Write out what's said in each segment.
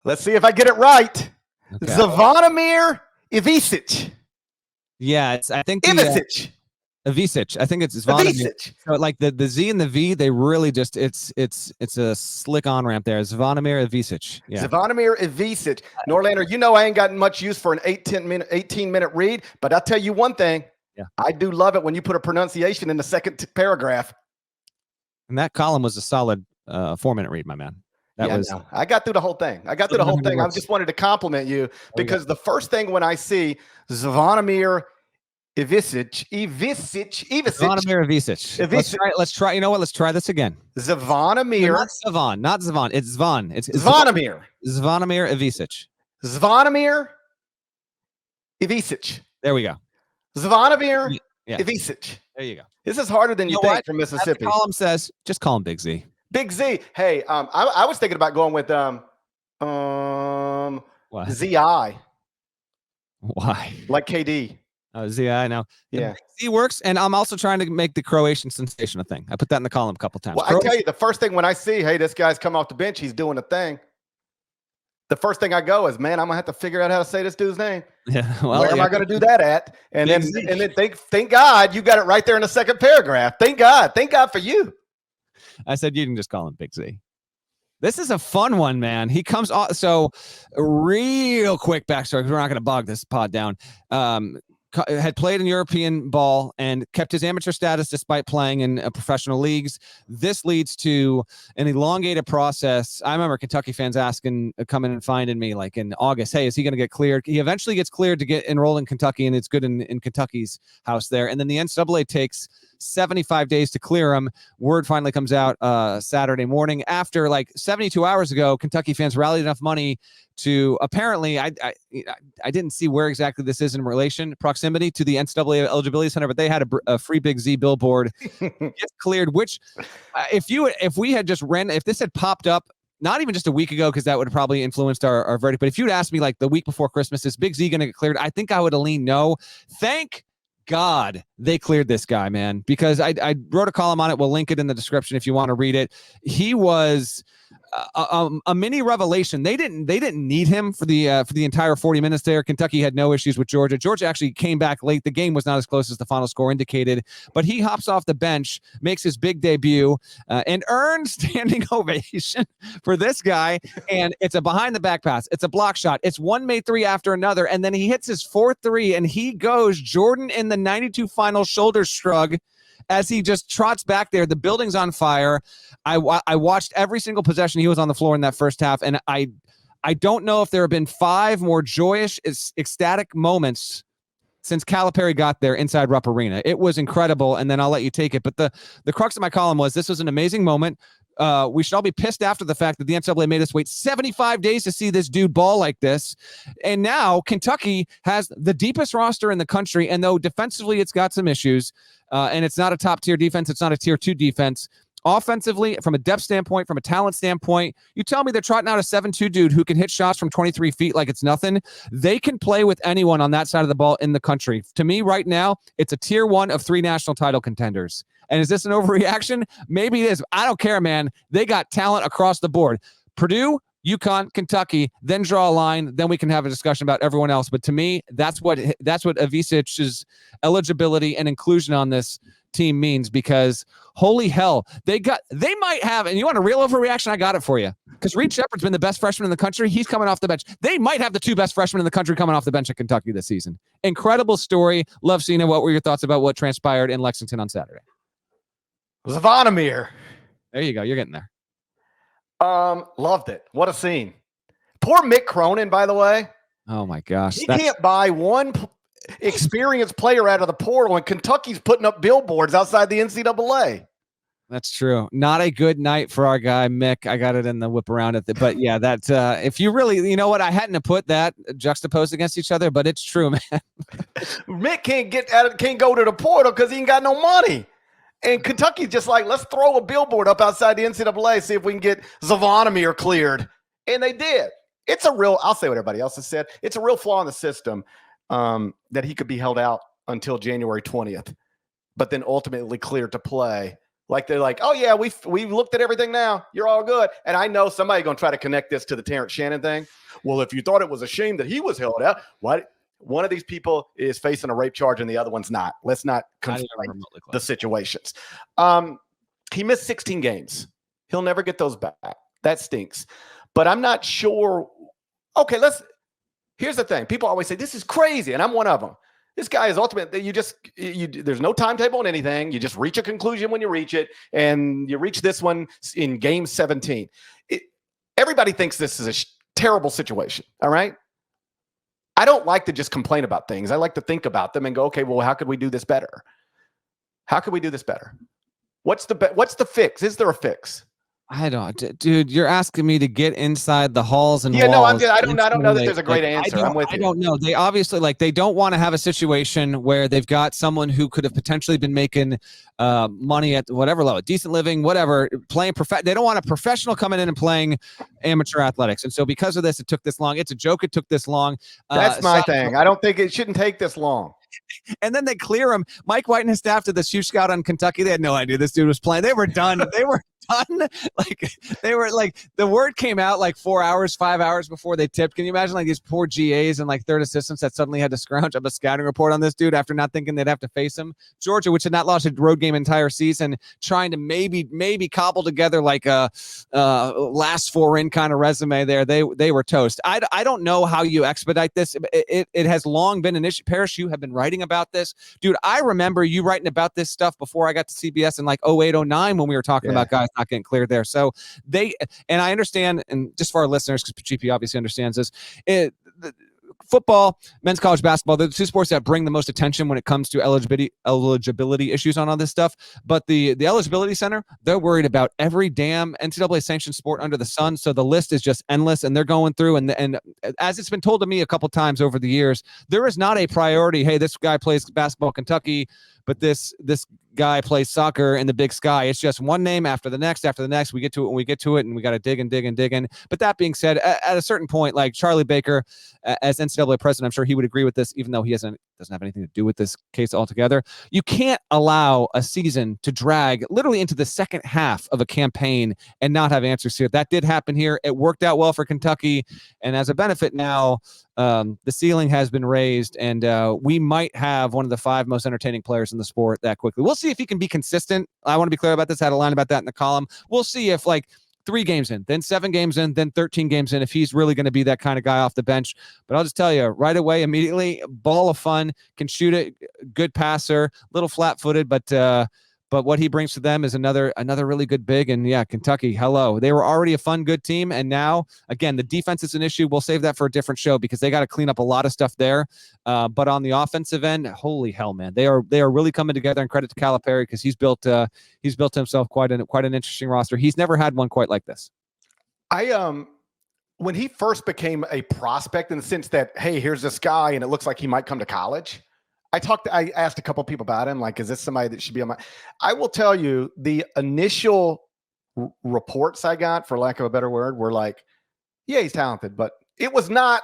Let's see if I get it right. Okay. Zvonimir Ivisic. Yeah, I think Ivisic. Ivisic. I think it's Zvonimir. Ivisic. So like the Z and the V, they really just it's a slick on ramp there. Zvonimir Ivisic. Yeah. Zvonimir Ivisic. Norlander, you know I ain't got much use for an 18-minute read, but I'll tell you one thing. Yeah. I do love it when you put a pronunciation in the second paragraph. And that column was a solid 4-minute read, my man. No. I got through the whole thing. I just wanted to compliment you because the first thing when I see Zvonimir Ivisic. Zvonimir Ivisic. Let's try. You know what? Let's try this again. Zvonimir. Not Zvon. It's Zvon. It's Zvonimir. Zvonimir Ivisic. Zvonimir Ivisic. There we go. Zvonimir Ivisic. There you go. This is harder than you think from Mississippi. The column says, just call him Big Z. Big Z. Hey, I was thinking about going with what? ZI. Why? Like KD. Oh, ZI, no. Yeah. Z works, and I'm also trying to make the Croatian sensation a thing. I put that in the column a couple times. Well, I tell you, the first thing when I see, hey, this guy's come off the bench, he's doing a thing. The first thing I go is, man, I'm gonna have to figure out how to say this dude's name. Yeah. Well, where am I going to do that at? And then thank God you got it right there in the second paragraph. Thank God for you. I said you can just call him Big Z. This is a fun one, man. He comes off. So, real quick backstory, because we're not going to bog this pod down. Had played in European ball and kept his amateur status despite playing in professional leagues. This leads to an elongated process. I remember Kentucky fans coming and finding me like in August, hey, is he going to get cleared? He eventually gets cleared to get enrolled in Kentucky, and it's good in Kentucky's house there. And then the NCAA takes 75 days to clear him. Word finally comes out Saturday morning after like 72 hours ago. Kentucky fans rallied enough money to apparently, I didn't see where exactly this is in proximity to the NCAA eligibility center, but they had a free Big Z billboard get cleared. Which, if this had popped up, not even just a week ago, because that would have probably influenced our verdict. But if you'd asked me like the week before Christmas, is Big Z going to get cleared? I think I would have leaned no. Thank God they cleared this guy, man, because I wrote a column on it. We'll link it in the description if you want to read it. He was a mini revelation. They didn't need him for the entire 40 minutes there. Kentucky had no issues with Georgia. Georgia actually came back late. The game was not as close as the final score indicated, but he hops off the bench, makes his big debut, and earns standing ovation for this guy. And it's a behind the back pass. It's a block shot. It's one made three after another. And then he hits his fourth three, and he goes Jordan in the 92 final shoulder shrug as he just trots back there. The building's on fire. I watched every single possession he was on the floor in that first half, and I don't know if there have been 5 more joyous, ecstatic moments since Calipari got there inside Rupp Arena. It was incredible, and then I'll let you take it. But the crux of my column was this was an amazing moment. We should all be pissed after the fact that the NCAA made us wait 75 days to see this dude ball like this. And now Kentucky has the deepest roster in the country, and though defensively it's got some issues, and it's not a top-tier defense, it's not a tier 2 defense. Offensively, from a depth standpoint, from a talent standpoint, you tell me they're trotting out a 7'2" dude who can hit shots from 23 feet like it's nothing. They can play with anyone on that side of the ball in the country. To me, right now, it's a tier 1 of 3 national title contenders. And is this an overreaction? Maybe it is. I don't care, man. They got talent across the board. Purdue, UConn, Kentucky, then draw a line. Then we can have a discussion about everyone else. But to me, that's what Ivisic's eligibility and inclusion on this team means, because holy hell, they might have, and you want a real overreaction? I got it for you. Because Reed Shepherd's been the best freshman in the country. He's coming off the bench. They might have the 2 best freshmen in the country coming off the bench at Kentucky this season. Incredible story. Love seeing it. What were your thoughts about what transpired in Lexington on Saturday? Zvonimir. There you go. You're getting there. Loved it. What a scene. Poor Mick Cronin, by the way. Oh my gosh. He can't buy one experienced player out of the portal, and Kentucky's putting up billboards outside the NCAA. That's true. Not a good night for our guy, Mick. I got it in the whip around at but yeah, that if you really, you know what, I hadn't put that juxtaposed against each other, but it's true, man. Mick can't go to the portal because he ain't got no money. And Kentucky's just like, let's throw a billboard up outside the NCAA, see if we can get Zvonimir cleared. And they did. It's a real, I'll say what everybody else has said, it's a real flaw in the system that he could be held out until January 20th, but then ultimately cleared to play Like they're like, oh yeah, we've looked at everything now. You're all good. And I know somebody's going to try to connect this to the Terrence Shannon thing. Well, if you thought it was a shame that he was held out, what? One of these people is facing a rape charge and the other one's not. Let's not conflate the situations. He missed 16 games. He'll never get those back. That stinks. But I'm not sure. Okay, here's the thing. People always say, this is crazy, and I'm one of them. This guy is ultimate. There's no timetable on anything. You just reach a conclusion when you reach it, and you reach this one in game 17. Everybody thinks this is a terrible situation, all right? I don't like to just complain about things. I like to think about them and go, okay, well, how could we do this better? How could we do this better? What's the fix? Is there a fix? I don't, dude. You're asking me to get inside the halls and walls. No, I don't know that there's a great answer. I'm with you. I don't know. They obviously they don't want to have a situation where they've got someone who could have potentially been making money at whatever level, decent living, whatever, playing They don't want a professional coming in and playing amateur athletics. And so because of this, it took this long. It's a joke. It took this long. That's my thing. I don't think it shouldn't take this long. And then they clear him. Mike White and his staff did the shoe scout on Kentucky. They had no idea this dude was playing. They were done. They were done. The word came out 4 hours, 5 hours before they tipped. Can you imagine these poor GAs and third assistants that suddenly had to scrounge up a scouting report on this dude after not thinking they'd have to face him? Georgia, which had not lost a road game entire season, trying to maybe cobble together a last four in kind of resume there. They were toast. I don't know how you expedite this. It has long been an issue. Parrish, you have been writing about this. Dude, I remember you writing about this stuff before I got to CBS in 08, 09 when we were talking about guys not getting cleared there. So and I understand, and just for our listeners, because GP obviously understands this, football, men's college basketball, they're the two sports that bring the most attention when it comes to eligibility issues on all this stuff. But the eligibility center, they're worried about every damn NCAA sanctioned sport under the sun. So the list is just endless, and they're going through. And as it's been told to me a couple times over the years, there is not a priority. Hey, this guy plays basketball at Kentucky, but this guy plays soccer in the Big Sky. It's just one name after the next. We get to it when we get to it, and we got to dig in. But that being said, at a certain point, Charlie Baker, as NCAA president, I'm sure he would agree with this, even though he doesn't have anything to do with this case altogether. You can't allow a season to drag literally into the second half of a campaign and not have answers here. That did happen here. It worked out well for Kentucky, and as a benefit now, the ceiling has been raised, and we might have one of the 5 most entertaining players in the sport that quickly. We'll see if he can be consistent. I want to be clear about this. I had a line about that in the column. We'll see if 3 games in, then 7 games in, then 13 games in, if he's really going to be that kind of guy off the bench. But I'll just tell you right away, immediately, ball of fun, can shoot it, good passer, little flat-footed, but what he brings to them is another really good big. And yeah, Kentucky, hello. They were already a fun, good team. And now, again, the defense is an issue. We'll save that for a different show because they got to clean up a lot of stuff there. But on the offensive end, holy hell, man. They are really coming together, and credit to Calipari because he's built himself quite an interesting roster. He's never had one quite like this. When he first became a prospect in the sense that, hey, here's this guy and it looks like he might come to college. I asked a couple of people about him, is this somebody that should be on I will tell you, the initial reports I got, for lack of a better word, were yeah, he's talented, but it was not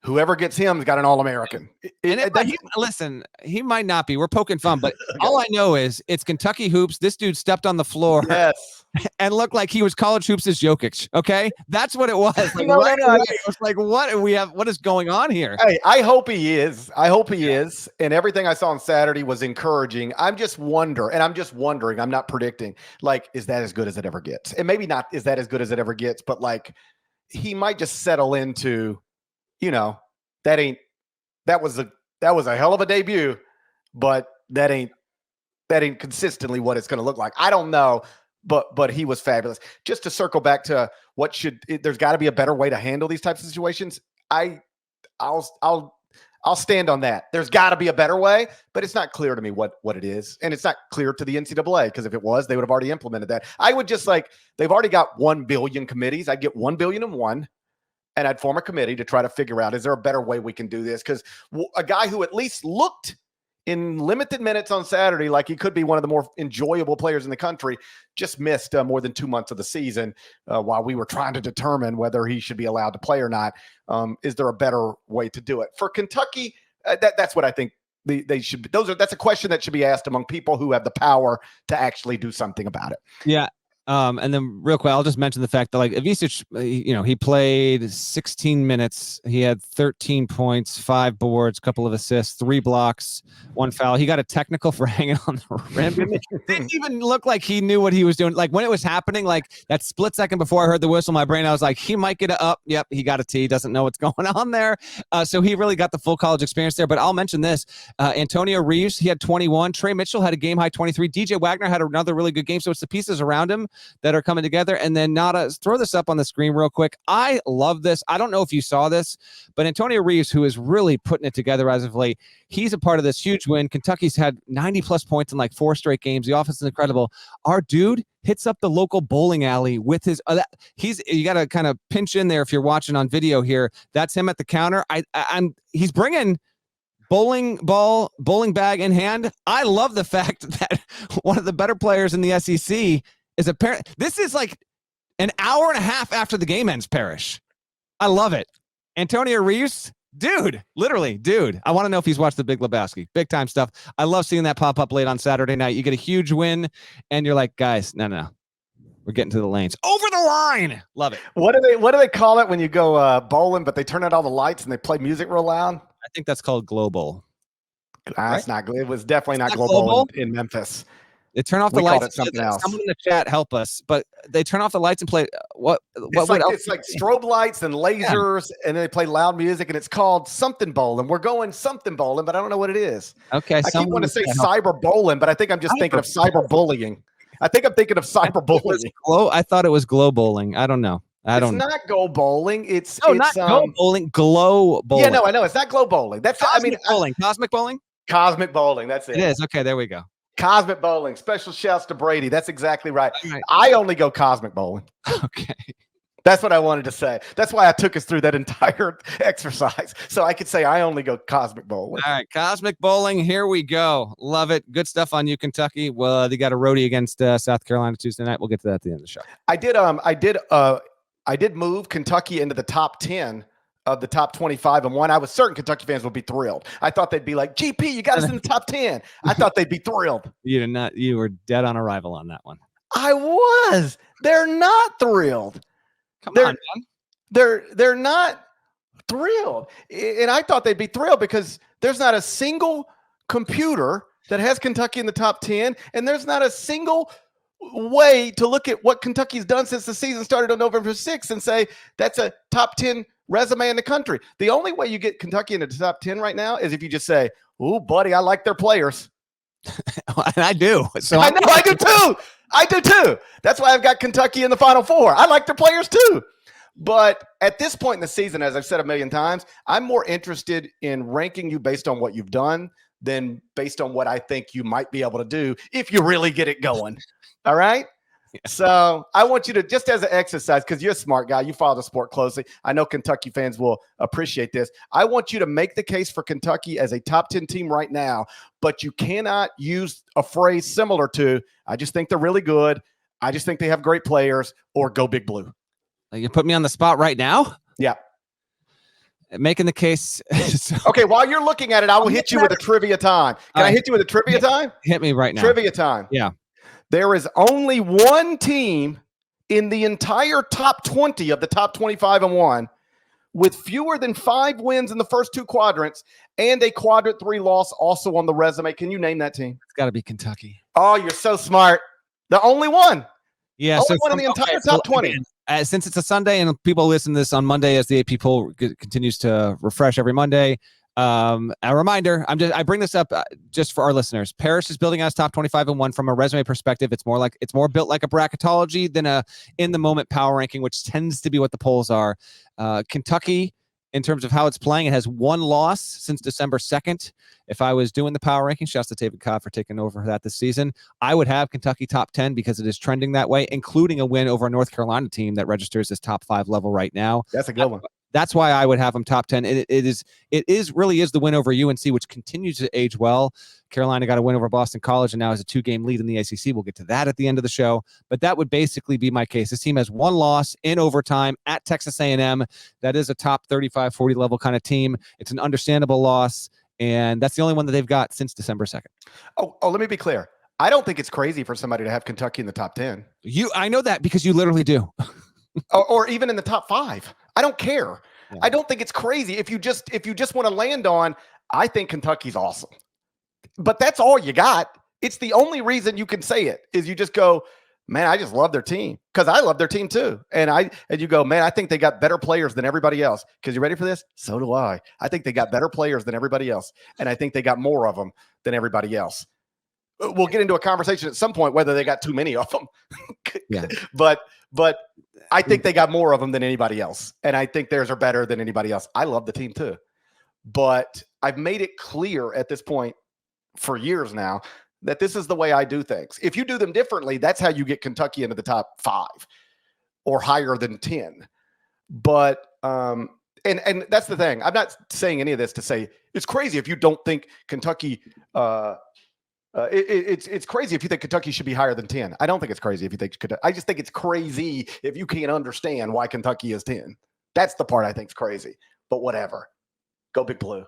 whoever gets him has got an All-American. Listen, he might not be. We're poking fun, but all I know is it's Kentucky hoops. This dude stepped on the floor and looked like he was college hoops as Jokic. Okay, that's what it was. It was what is going on here? Hey, I hope he is. And everything I saw on Saturday was encouraging. I'm just wondering. I'm not predicting. Is that as good as it ever gets? And maybe not. Is that as good as it ever gets? But he might just settle into. That was a hell of a debut, but that ain't consistently what it's going to look like. I don't know, but he was fabulous. Just to circle back to there's got to be a better way to handle these types of situations. I'll stand on that. There's got to be a better way, but it's not clear to me what it is. And it's not clear to the NCAA, because if it was, they would have already implemented that. I would just they've already got 1 billion committees. I'd get 1 billion and one. And I'd form a committee to try to figure out, is there a better way we can do this? Because a guy who at least looked in limited minutes on Saturday like he could be one of the more enjoyable players in the country just missed more than 2 months of the season while we were trying to determine whether he should be allowed to play or not. Is there a better way to do it? For Kentucky, that's what I think They should. That's a question that should be asked among people who have the power to actually do something about it. Yeah. And then real quick, I'll just mention the fact that like Ivisic, he played 16 minutes. He had 13 points, 5 boards, couple of assists, 3 blocks, 1 foul. He got a technical for hanging on the rim. It didn't even look like he knew what he was doing. Like when it was happening, like that split second before I heard the whistle, my brain, I was like, he might get it up. Yep, he got a T. Doesn't know what's going on there. So he really got the full college experience there. But I'll mention this. Antonio Reeves, he had 21. Trey Mitchell had a game-high 23. DJ Wagner had another really good game. So it's the pieces around him that are coming together. And then Nada, throw this up on the screen real quick. I love this. I don't know if you saw this, but Antonio Reeves, who is really putting it together as of late, he's a part of this huge win. Kentucky's had 90-plus points in like 4 straight games. The offense is incredible. Our dude hits up the local bowling alley with his you got to kind of pinch in there if you're watching on video here. That's him at the counter. He's bringing bowling bag in hand. I love the fact that one of the better players in the SEC is a parent. This is like an hour and a half after the game ends, Parrish. I love it. Antonio Reeves, dude, literally, dude. I want to know if he's watched the Big Lebowski. Big time stuff. I love seeing that pop up late on Saturday night. You get a huge win, and you're like, guys, no. We're getting to the lanes. Over the line. Love it. What do they call it when you go bowling, but they turn out all the lights and they play music real loud? I think that's called global. That's not good. It was definitely not global in Memphis. They turn off the lights. Something else. Someone in the chat help us. But they turn off the lights and play what? It's like strobe lights and lasers, and then they play loud music, and it's called something bowling. We're going something bowling, but I don't know what it is. Okay, I keep wanting to say cyber bowling, but I think I'm just thinking of cyber bullying. I think I'm thinking of cyber bullying. I thought it was glow bowling. I don't know. It's not go bowling. It's not go bowling. Glow bowling. Yeah, no, I know. It's not glow bowling. That's cosmic bowling. Cosmic bowling. Cosmic bowling. That's it. It is. Okay, there we go. Cosmic bowling. Special shouts to Brady. That's exactly right. I only go cosmic bowling. Okay. That's what I wanted to say. That's why I took us through that entire exercise. So I could say I only go cosmic bowling. All right. Cosmic bowling. Here we go. Love it. Good stuff on you, Kentucky. Well, they got a roadie against South Carolina Tuesday night. We'll get to that at the end of the show. I did move Kentucky into the top 10 of the top 25 and 1. I was certain Kentucky fans would be thrilled. I thought they'd be like, GP, you got us in the top 10. I thought they'd be thrilled. You did not. You were dead on arrival on that one. I was. They're not thrilled. Come on, man. They're not thrilled. And I thought they'd be thrilled because there's not a single computer that has Kentucky in the top 10, and there's not a single way to look at what Kentucky's done since the season started on November 6th and say that's a top 10 resume in the country. The only way you get Kentucky into the top 10 right now is if you just say, "Ooh, buddy, I like their players." And I do. So I know I do too. I do too. That's why I've got Kentucky in the Final Four. I like their players too. But at this point in the season, as I've said a million times, I'm more interested in ranking you based on what you've done than based on what I think you might be able to do if you really get it going. All right? Yeah. So I want you to, just as an exercise, because you're a smart guy, you follow the sport closely. I know Kentucky fans will appreciate this. I want you to make the case for Kentucky as a top 10 team right now, but you cannot use a phrase similar to, I just think they're really good, I just think they have great players, or go Big Blue. You put me on the spot right now? Yeah. Making the case. Okay, while you're looking at it, I will hit you with a trivia time. Can I hit you with a trivia time? Hit me right now. Trivia time. Yeah. There is only one team in the entire top 20 of the top 25 and 1 with fewer than 5 wins in the first 2 quadrants and a quadrant 3 loss also on the resume. Can you name that team? It's got to be Kentucky. Oh, you're so smart. The only one. Yeah. Only one in the entire top 20. Again, since it's a Sunday and people listen to this on Monday as the AP poll continues to refresh every Monday, a reminder, I bring this up just for our listeners. Parrish is building out his top 25 and 1 from a resume perspective. It's more built like a bracketology than a in the moment power ranking, which tends to be what the polls are. Kentucky, in terms of how it's playing, it has 1 loss since December 2nd. If I was doing the power ranking, shouts to David Cobb for taking over that this season, I would have Kentucky top 10 because it is trending that way, including a win over a North Carolina team that registers as top 5 level right now. That's a good one. That's why I would have them top 10. It really is the win over UNC, which continues to age well. Carolina got a win over Boston College and now has a 2-game lead in the ACC. We'll get to that at the end of the show. But that would basically be my case. This team has 1 loss in overtime at Texas A&M. That is a top 35, 40 level kind of team. It's an understandable loss. And that's the only one that they've got since December 2nd. Oh, let me be clear. I don't think it's crazy for somebody to have Kentucky in the top 10. I know that because you literally do. or even in the top 5. I don't care. Yeah. I don't think it's crazy. If you just want to land on, I think Kentucky's awesome. But that's all you got. It's the only reason you can say it is you just go, man, I just love their team because I love their team too. And you go, man, I think they got better players than everybody else. Because you ready for this? So do I. I think they got better players than everybody else. And I think they got more of them than everybody else. We'll get into a conversation at some point whether they got too many of them. Yeah. But I think they got more of them than anybody else. And I think theirs are better than anybody else. I love the team too. But I've made it clear at this point for years now that this is the way I do things. If you do them differently, that's how you get Kentucky into the top 5 or higher than 10. But and that's the thing. I'm not saying any of this to say it's crazy if you don't think Kentucky it's crazy if you think Kentucky should be higher than 10. I don't think it's crazy if you think I just think it's crazy if you can't understand why Kentucky is 10. That's the part I think is crazy. But whatever. Go Big Blue.